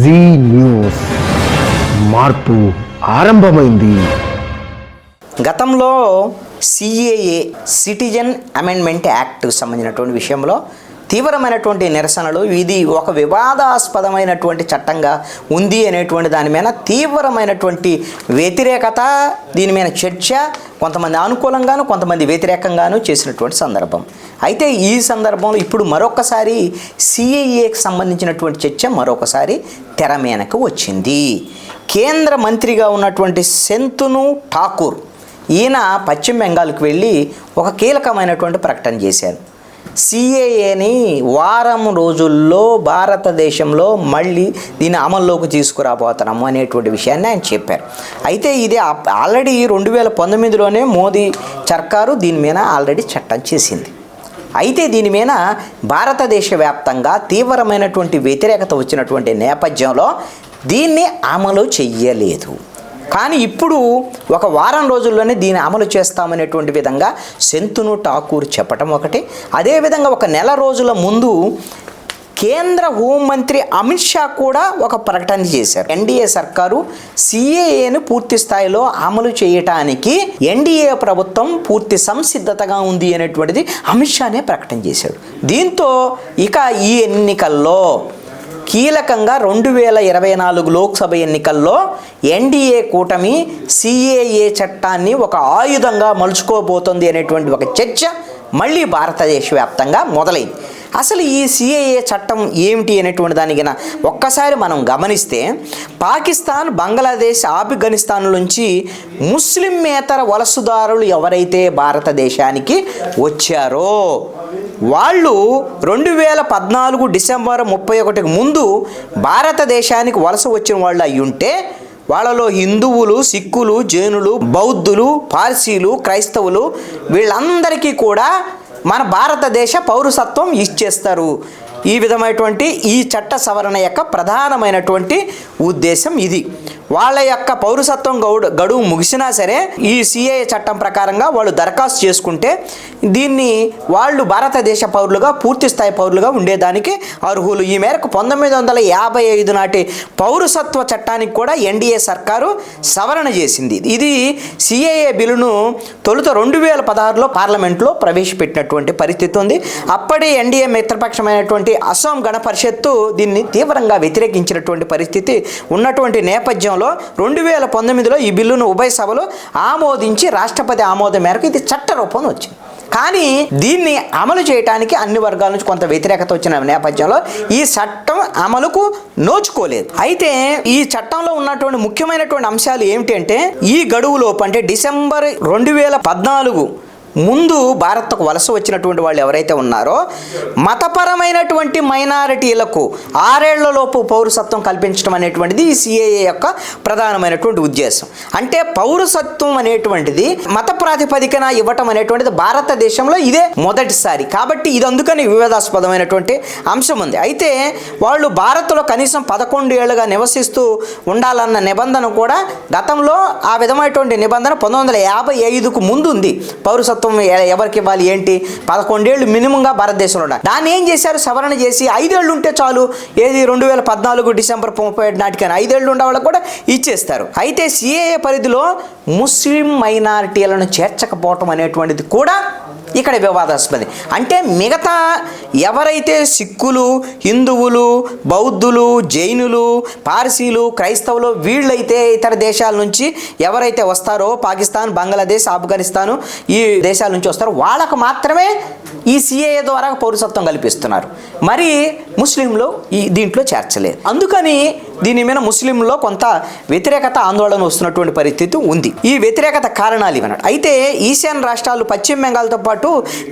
G news మార్పు ఆరంభమైంది. గతంలో సిఏఏ సిటిజన్ అమెండ్మెంట్ యాక్ట్కి సంబంధించినటువంటి విషయంలో తీవ్రమైనటువంటి నిరసనలు, ఇది ఒక వివాదాస్పదమైనటువంటి చట్టంగా ఉంది అనేటువంటి దాని మీద తీవ్రమైనటువంటి వ్యతిరేకత, దీని మీద చర్చ కొంతమంది అనుకూలంగాను కొంతమంది వ్యతిరేకంగాను చేసినటువంటి సందర్భం. అయితే ఈ సందర్భంలో ఇప్పుడు మరొకసారి సిఏఏకి సంబంధించినటువంటి చర్చ మరొకసారి తెర మీదకు వచ్చింది. కేంద్ర మంత్రిగా ఉన్నటువంటి శంతను ఠాకూర్ ఈయన పశ్చిమ బెంగాల్కి వెళ్ళి ఒక కీలకమైనటువంటి ప్రకటన చేశారు. సిఏఏని వారం రోజుల్లో భారతదేశంలో మళ్ళీ దీన్ని అమల్లోకి తీసుకురాబోతున్నాము అనేటువంటి విషయాన్ని ఆయన చెప్పారు. అయితే ఇది ఆల్రెడీ 2019లోనే మోదీ సర్కారు దీని మీద ఆల్రెడీ చట్టం చేసింది. అయితే దీని మీద భారతదేశ వ్యాప్తంగా తీవ్రమైనటువంటి వ్యతిరేకత వచ్చినటువంటి నేపథ్యంలో దీన్ని అమలు చెయ్యలేదు. కానీ ఇప్పుడు ఒక వారం రోజుల్లోనే దీన్ని అమలు చేస్తామనేటువంటి విధంగా శంతను ఠాకూర్ చెప్పటం ఒకటి. అదేవిధంగా ఒక నెల రోజుల ముందు కేంద్ర హోంమంత్రి అమిత్ షా కూడా ఒక ప్రకటన చేశారు. ఎన్డీఏ సర్కారు సిఏఏను పూర్తి స్థాయిలో అమలు చేయటానికి ఎన్డీఏ ప్రభుత్వం పూర్తి సంసిద్ధతగా ఉంది అనేటువంటిది అమిత్ షానే ప్రకటన చేశాడు. దీంతో ఇక ఈ ఎన్నికల్లో కీలకంగా 2024 లోక్సభ ఎన్నికల్లో ఎన్డీఏ కూటమి సిఏఏ చట్టాన్ని ఒక ఆయుధంగా మలుచుకోబోతోంది అనేటువంటి ఒక చర్చ మళ్ళీ భారతదేశ వ్యాప్తంగా మొదలైంది. అసలు ఈ సిఏఏ చట్టం ఏమిటి అనేటువంటి దానికి ఒక్కసారి మనం గమనిస్తే, పాకిస్తాన్, బంగ్లాదేశ్, ఆఫ్ఘనిస్తాన్ నుంచి ముస్లిమేతర వలసదారులు ఎవరైతే భారతదేశానికి వచ్చారో వాళ్ళు 2014 డిసెంబర్ 31కి ముందు భారతదేశానికి వలస వచ్చిన వాళ్ళు అయి ఉంటే వాళ్ళలో హిందువులు, సిక్కులు, జైనులు, బౌద్ధులు, పార్సీలు, క్రైస్తవులు వీళ్ళందరికీ కూడా మన భారతదేశ పౌరసత్వం ఇచ్చేస్తారు. ఈ విధమైనటువంటి ఈ చట్ట సవరణ యొక్క ప్రధానమైనటువంటి ఉద్దేశం ఇది. వాళ్ళ యొక్క పౌరసత్వం గడువు ముగిసినా సరే ఈ సిఏఏ చట్టం ప్రకారంగా వాళ్ళు దరఖాస్తు చేసుకుంటే దీన్ని వాళ్ళు భారతదేశ పౌరులుగా, పూర్తి స్థాయి పౌరులుగా ఉండేదానికి అర్హులు. ఈ మేరకు 1955 నాటి పౌరసత్వ చట్టానికి కూడా ఎన్డీఏ సర్కారు సవరణ చేసింది. ఇది సిఏఏ బిల్లును తొలుత 2016లో పార్లమెంట్లో ప్రవేశపెట్టినటువంటి పరిస్థితి ఉంది. అప్పటి ఎన్డీఏ మిత్రపక్షమైనటువంటి అస్సాం గణ పరిషత్తు దీన్ని తీవ్రంగా వ్యతిరేకించినటువంటి పరిస్థితి ఉన్నటువంటి నేపథ్యంలో 2019లో ఈ బిల్లును ఉభయ సభలు ఆమోదించి రాష్ట్రపతి ఆమోదం మేరకు ఇది చట్ట రూపం వచ్చింది. కానీ దీన్ని అమలు చేయడానికి అన్ని వర్గాల నుంచి కొంత వ్యతిరేకత వచ్చిన నేపథ్యంలో ఈ చట్టం అమలుకు నోచుకోలేదు. అయితే ఈ చట్టంలో ఉన్నటువంటి ముఖ్యమైనటువంటి అంశాలు ఏమిటంటే, ఈ గడువులోపు అంటే డిసెంబర్ 2014 ముందు భారత్కు వలస వచ్చినటువంటి వాళ్ళు ఎవరైతే ఉన్నారో మతపరమైనటువంటి మైనారిటీలకు 6 ఏళ్లలోపు పౌరసత్వం కల్పించడం అనేటువంటిది ఈ సిఏఏ యొక్క ప్రధానమైనటువంటి ఉద్దేశం. అంటే పౌరసత్వం అనేటువంటిది మత ప్రాతిపదికన ఇవ్వటం అనేటువంటిది భారతదేశంలో ఇదే మొదటిసారి. కాబట్టి ఇది అందుకని వివాదాస్పదమైనటువంటి అంశం ఉంది. అయితే వాళ్ళు భారత్లో కనీసం 11 ఏళ్ళుగా నివసిస్తూ ఉండాలన్న నిబంధన కూడా గతంలో ఆ విధమైనటువంటి నిబంధన 1955కు ముందు ఉంది. పౌరసత్వం ఎవరికి ఇవ్వాలి ఏంటి, 11 ఏళ్ళు మినిమంగా భారతదేశంలో ఉండాలి. దాన్ని ఏం చేశారు, సవరణ చేసి 5 ఏళ్ళు ఉంటే చాలు. ఏది 2014 డిసెంబర్ 31 నాటికైనా 5 ఏళ్ళు ఉండే వాళ్ళకు కూడా ఇచ్చేస్తారు. అయితే సిఏఏ పరిధిలో ముస్లిం మైనారిటీలను చేర్చకపోవటం అనేటువంటిది కూడా ఇక్కడ వివాదాస్పది. అంటే మిగతా ఎవరైతే సిక్కులు, హిందువులు, బౌద్ధులు, జైనులు, పార్సీలు, క్రైస్తవులు వీళ్ళైతే ఇతర దేశాల నుంచి ఎవరైతే వస్తారో పాకిస్తాన్, బంగ్లాదేశ్, ఆఫ్ఘనిస్తాను ఈ దేశాల నుంచి వస్తారో వాళ్ళకు మాత్రమే ఈ సిఏఏ ద్వారా పౌరసత్వం కల్పిస్తున్నారు. మరి ముస్లింలు దీంట్లో చేర్చలేదు. అందుకని దీని మీద ముస్లింలో కొంత వ్యతిరేకత, ఆందోళన వస్తున్నటువంటి పరిస్థితి ఉంది. ఈ వ్యతిరేకత కారణాలు ఇవన్నట్టు. అయితే ఈశాన్య రాష్ట్రాలు పశ్చిమ బెంగాల్తో పాటు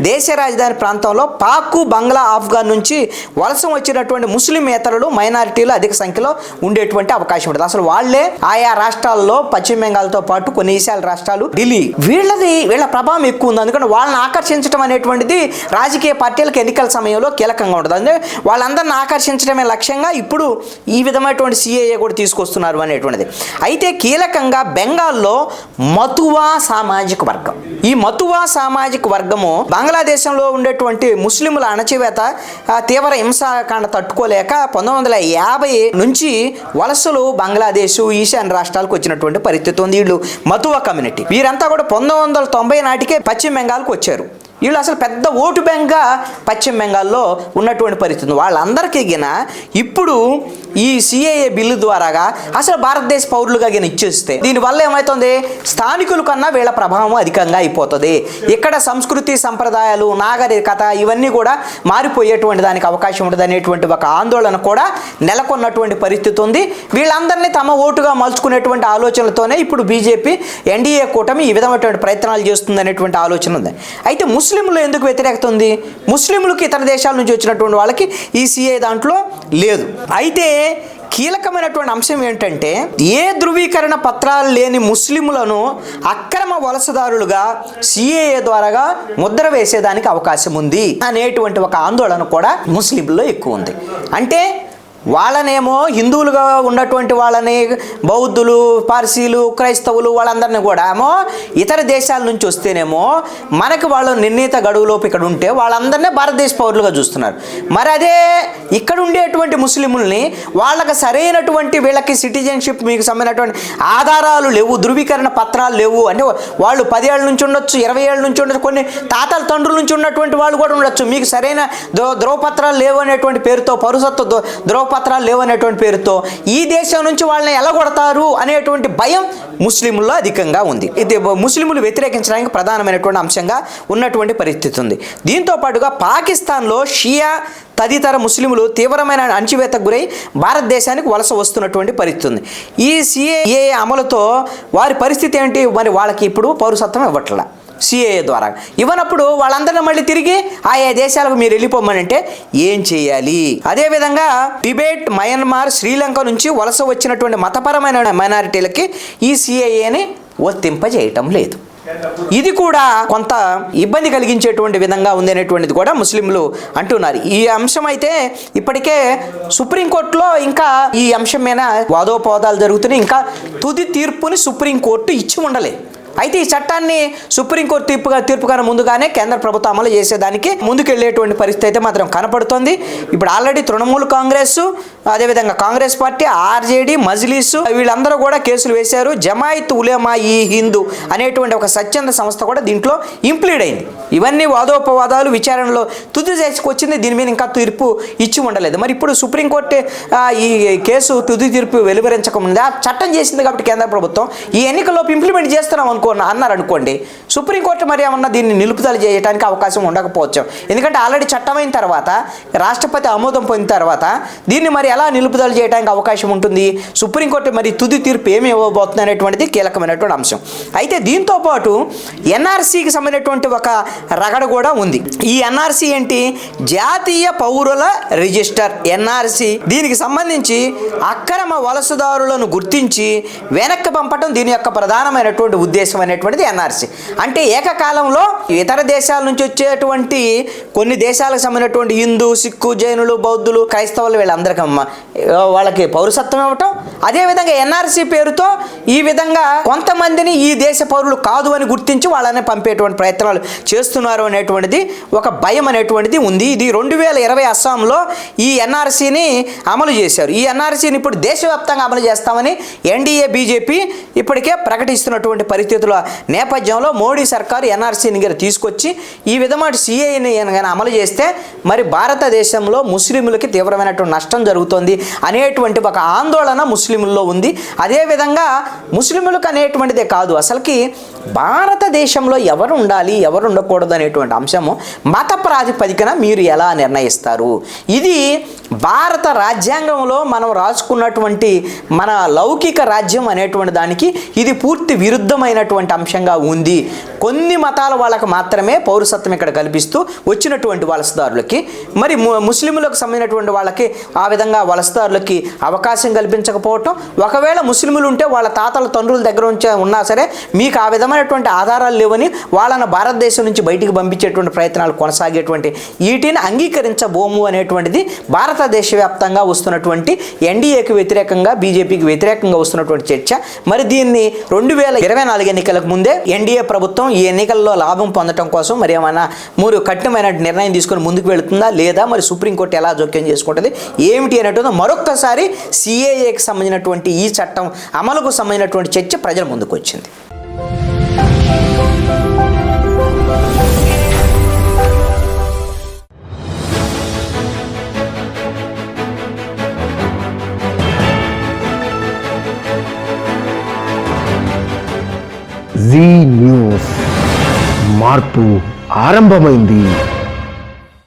దేశ రాజధాని ప్రాంతంలో పాక్, బంగ్లా, ఆఫ్ఘన్ నుంచి వలస వచ్చినటువంటి ముస్లిమేతరులు, మైనారిటీలు అధిక సంఖ్యలో ఉండేటువంటి అవకాశం ఉంటుంది. అసలు వాళ్ళే ఆయా రాష్ట్రాల్లో పశ్చిమ బెంగాల్తో పాటు కొన్ని ఈశాన్య రాష్ట్రాలు, ఢిల్లీ వీళ్ళ ప్రభావం ఎక్కువ ఉంది. అందుకని వాళ్ళని ఆకర్షించడం అనేటువంటిది రాజకీయ పార్టీలకు ఎన్నికల సమయంలో కీలకంగా ఉంటుంది. అంటే వాళ్ళందరిని ఆకర్షించడమే లక్ష్యంగా ఇప్పుడు ఈ విధమైనటువంటి అనేటువంటి సిఏఏ కూడా తీసుకొస్తున్నారు అనేటువంటిది. అయితే కీలకంగా బెంగాల్లో మతువా సామాజిక వర్గం, ఈ మతువా సామాజిక వర్గము బంగ్లాదేశంలో ఉండేటువంటి ముస్లింల అణచివేత తీవ్ర హింసాకాండ తట్టుకోలేక 1950 నుంచి వలసలు బంగ్లాదేశ్ ఈశాన్య రాష్ట్రాలకు వచ్చినటువంటి పరిస్థితి ఉంది. వీళ్ళు మతువా కమ్యూనిటీ, వీరంతా కూడా 1990 నాటికే పశ్చిమ బెంగాల్కి వచ్చారు. వీళ్ళు అసలు పెద్ద ఓటు బ్యాంక్గా పశ్చిమ బెంగాల్లో ఉన్నటువంటి పరిస్థితి. వాళ్ళందరికీ గిన ఇప్పుడు ఈ సిఏఏ బిల్లు ద్వారాగా అసలు భారతదేశ పౌరులుగా గిన ఇచ్చేస్తే దీనివల్ల ఏమవుతుంది, స్థానికుల కన్నా వీళ్ళ ప్రభావం అధికంగా అయిపోతుంది. ఇక్కడ సంస్కృతి సంప్రదాయాలు నాగరికత ఇవన్నీ కూడా మారిపోయేటువంటి దానికి అవకాశం ఉంటుంది అనేటువంటి ఒక ఆందోళన కూడా నెలకొన్నటువంటి పరిస్థితి ఉంది. వీళ్ళందరినీ తమ ఓటుగా మలుచుకునేటువంటి ఆలోచనలతోనే ఇప్పుడు బీజేపీ ఎన్డీఏ కూటమి ఈ విధమైనటువంటి ప్రయత్నాలు చేస్తుంది అనేటువంటి ఆలోచన ఉంది. అయితే ముస్లింలు ఎందుకు వ్యతిరేకత ఉంది? ముస్లింలకు ఇతర దేశాల నుంచి వచ్చినటువంటి వాళ్ళకి ఈ సిఏ దాంట్లో లేదు. అయితే కీలకమైనటువంటి అంశం ఏంటంటే, ఏ ధృవీకరణ పత్రాలు లేని ముస్లింలను అక్రమ వలసదారులుగా సిఏఏ ద్వారాగా ముద్ర వేసేదానికి అవకాశం ఉంది అనేటువంటి ఒక ఆందోళన కూడా ముస్లింల్లో ఎక్కువ ఉంది. అంటే వాళ్ళనేమో హిందువులుగా ఉన్నటువంటి వాళ్ళని బౌద్ధులు, పార్సీలు, క్రైస్తవులు వాళ్ళందరినీ కూడా ఏమో ఇతర దేశాల నుంచి వస్తేనేమో మనకి వాళ్ళు నిర్ణీత గడువులోపు ఇక్కడ ఉంటే వాళ్ళందరినీ భారతదేశ పౌరులుగా చూస్తున్నారు. మరి అదే ఇక్కడ ఉండేటువంటి ముస్లింలని వాళ్ళకి సరైనటువంటి వీళ్ళకి సిటిజన్షిప్ మీకు సంబంధించినటువంటి ఆధారాలు లేవు, ధృవీకరణ పత్రాలు లేవు. అంటే వాళ్ళు 10 ఏళ్ళ నుంచి ఉండొచ్చు, 20 ఏళ్ళ నుంచి ఉండొచ్చు, కొన్ని తాతల తండ్రుల నుంచి ఉన్నటువంటి వాళ్ళు కూడా ఉండొచ్చు. మీకు సరైన ధ్రువపత్రాలు లేవు అనేటువంటి పేరుతో, పౌరసత్వ ధ్రువపత్రాలు లేవనేటువంటి పేరుతో ఈ దేశం నుంచి వాళ్ళని ఎలగొడతారు అనేటువంటి భయం ముస్లింల్లో అధికంగా ఉంది. ఇది ముస్లింలు వ్యతిరేకించడానికి ప్రధానమైనటువంటి అంశంగా ఉన్నటువంటి పరిస్థితి ఉంది. దీంతో పాటుగా పాకిస్తాన్లో షియా తదితర ముస్లింలు తీవ్రమైన అణచివేతకు గురై భారతదేశానికి వలస వస్తున్నటువంటి పరిస్థితి ఉంది. ఈ సిఏఏ అమలుతో వారి పరిస్థితి ఏంటి? మరి వాళ్ళకి ఇప్పుడు పౌరసత్వం ఇవ్వట్ల సిఏఏ ద్వారా. ఇవ్వనప్పుడు వాళ్ళందరినీ మళ్ళీ తిరిగి ఆయా దేశాలకు మీరు వెళ్ళిపోమని అంటే ఏం చేయాలి? అదేవిధంగా టిబెట్, మయన్మార్, శ్రీలంక నుంచి వలస వచ్చినటువంటి మతపరమైన మైనారిటీలకి ఈ సిఏఏని వర్తింపజేయటం లేదు. ఇది కూడా కొంత ఇబ్బంది కలిగించేటువంటి విధంగా ఉంది అనేటువంటిది కూడా ముస్లింలు అంటున్నారు. ఈ అంశం అయితే ఇప్పటికే సుప్రీంకోర్టులో ఇంకా ఈ అంశం మీద వాదోపవాదాలు జరుగుతున్నాయి. ఇంకా తుది తీర్పుని సుప్రీంకోర్టు ఇచ్చి ఉండలేదు. అయితే ఈ చట్టాన్ని సుప్రీంకోర్టు తీర్పు కన్నా ముందుగానే కేంద్ర ప్రభుత్వం అమలు చేసేదానికి ముందుకెళ్లేటువంటి పరిస్థితి అయితే మాత్రం కనపడుతోంది. ఇప్పుడు ఆల్రెడీ తృణమూల్ కాంగ్రెస్, అదేవిధంగా కాంగ్రెస్ పార్టీ, ఆర్జేడీ, మజ్లిస్ వీళ్ళందరూ కూడా కేసులు వేశారు. జమాయిత్ ఉలేమా ఈ హిందూ అనేటువంటి ఒక స్వచ్ఛంద సంస్థ కూడా దీంట్లో ఇంప్లీడ్ అయింది. ఇవన్నీ వాదోపవాదాలు విచారణలో తుది చేసుకొచ్చింది. దీని మీద ఇంకా తీర్పు ఇచ్చి ఉండలేదు. మరి ఇప్పుడు సుప్రీంకోర్టు ఈ కేసు తుది తీర్పు వెలువరించకముందే చట్టం చేసింది కాబట్టి కేంద్ర ప్రభుత్వం ఈ ఎన్నికల్లోపు ఇంప్లిమెంట్ చేస్తున్నాం అన్నారనుకోండి, సుప్రీంకోర్టు మరి ఏమన్నా దీన్ని నిలుపుదల చేయడానికి అవకాశం ఉండకపోవచ్చు. ఎందుకంటే ఆల్రెడీ చట్టమైన తర్వాత, రాష్ట్రపతి ఆమోదం పొందిన తర్వాత దీన్ని మరి ఎలా నిలుపుదల చేయడానికి అవకాశం ఉంటుంది? సుప్రీంకోర్టు మరి తుది తీర్పు ఏమి ఇవ్వబోతుంది అనేటువంటిది కీలకమైనటువంటి అంశం. అయితే దీంతో పాటు ఎన్ఆర్సీకి సంబంధించినటువంటి ఒక రగడ కూడా ఉంది. ఈ ఎన్ఆర్సీ ఏంటి? జాతీయ పౌరుల రిజిస్టర్ ఎన్ఆర్సీ. దీనికి సంబంధించి అక్రమ వలసదారులను గుర్తించి వెనక్కి పంపడం దీని యొక్క ప్రధానమైనటువంటి ఉద్దేశం అనేటువంటిది ఎన్ఆర్సీ. అంటే ఏకకాలంలో ఇతర దేశాల నుంచి వచ్చేటువంటి కొన్ని దేశాలకు సంబంధించినటువంటి హిందూ, సిక్కు, జైనులు, బౌద్ధులు, క్రైస్తవులు వీళ్ళందరికీ వాళ్ళకి పౌరసత్వం ఇవ్వటం, అదేవిధంగా ఎన్ఆర్సీ పేరుతో ఈ విధంగా కొంతమందిని ఈ దేశ పౌరులు కాదు అని గుర్తించి వాళ్ళని పంపేటువంటి ప్రయత్నాలు చేస్తున్నారు అనేటువంటిది ఒక భయం అనేటువంటిది ఉంది. ఇది 2020 అస్సాంలో ఈ ఎన్ఆర్సీని అమలు చేశారు. ఈ ఎన్ఆర్సీని ఇప్పుడు దేశవ్యాప్తంగా అమలు చేస్తామని ఎన్డీఏ, బీజేపీ ఇప్పటికే ప్రకటిస్తున్నటువంటి పరిస్థితుల నేపథ్యంలో మోడీ సర్కారు ఎన్ఆర్సీని తీసుకొచ్చి ఈ విధమైన సిఏని కానీ అమలు చేస్తే మరి భారతదేశంలో ముస్లింలకి తీవ్రమైనటువంటి నష్టం జరుగుతుంది అనేటువంటి ఒక ఆందోళన ముస్లింల్లో ఉంది. అదేవిధంగా ముస్లింలకు అనేటువంటిదే కాదు, అసలుకి భారతదేశంలో ఎవరు ఉండాలి, ఎవరు ఉండకూడదు అనేటువంటి అంశము మత ప్రాతిపదికన మీరు ఎలా నిర్ణయిస్తారు? ఇది భారత రాజ్యాంగంలో మనం రాసుకున్నటువంటి మన లౌకిక రాజ్యం అనేటువంటి దానికి ఇది పూర్తి విరుద్ధమైనటువంటి అంశంగా ఉంది. కొన్ని మతాల వాళ్ళకి మాత్రమే పౌరసత్వం ఇక్కడ కల్పిస్తూ వచ్చినటువంటి వలసదారులకి, మరి ముస్లింలకు సంబంధించినటువంటి వాళ్ళకి ఆ విధంగా వలసదారులకి అవకాశం కల్పించకపోవటం, ఒకవేళ ముస్లింలు ఉంటే వాళ్ళ తాతల తండ్రుల దగ్గర ఉంచే ఉన్నా సరే మీకు ఆ విధమైనటువంటి ఆధారాలు లేవని వాళ్ళని భారతదేశం నుంచి బయటికి పంపించేటువంటి ప్రయత్నాలు కొనసాగేటువంటి వీటిని అంగీకరించబోము అనేటువంటిది భారతదేశ వ్యాప్తంగా వస్తున్నటువంటి ఎన్డీఏకి వ్యతిరేకంగా బీజేపీకి వ్యతిరేకంగా వస్తున్నటువంటి చర్చ. మరి దీన్ని 2024 ఎన్నికలకు ముందే ఎన్డీఏ ప్రభుత్వం ఈ ఎన్నికల్లో లాభం పొందడం కోసం మరి ఏమైనా కఠినమైన నిర్ణయం తీసుకొని ముందుకు వెళుతుందా లేదా, మరి సుప్రీంకోర్టు ఎలా జోక్యం చేసుకుంటుంది ఏమిటి అనేటువంటి మరొక్కసారి సిఏఏకి సంబంధించినటువంటి ఈ చట్టం అమలుకు సంబంధించినటువంటి చర్చ ప్రజల ముందుకు వచ్చింది. జీ న్యూస్, మార్పు ఆరంభమైంది.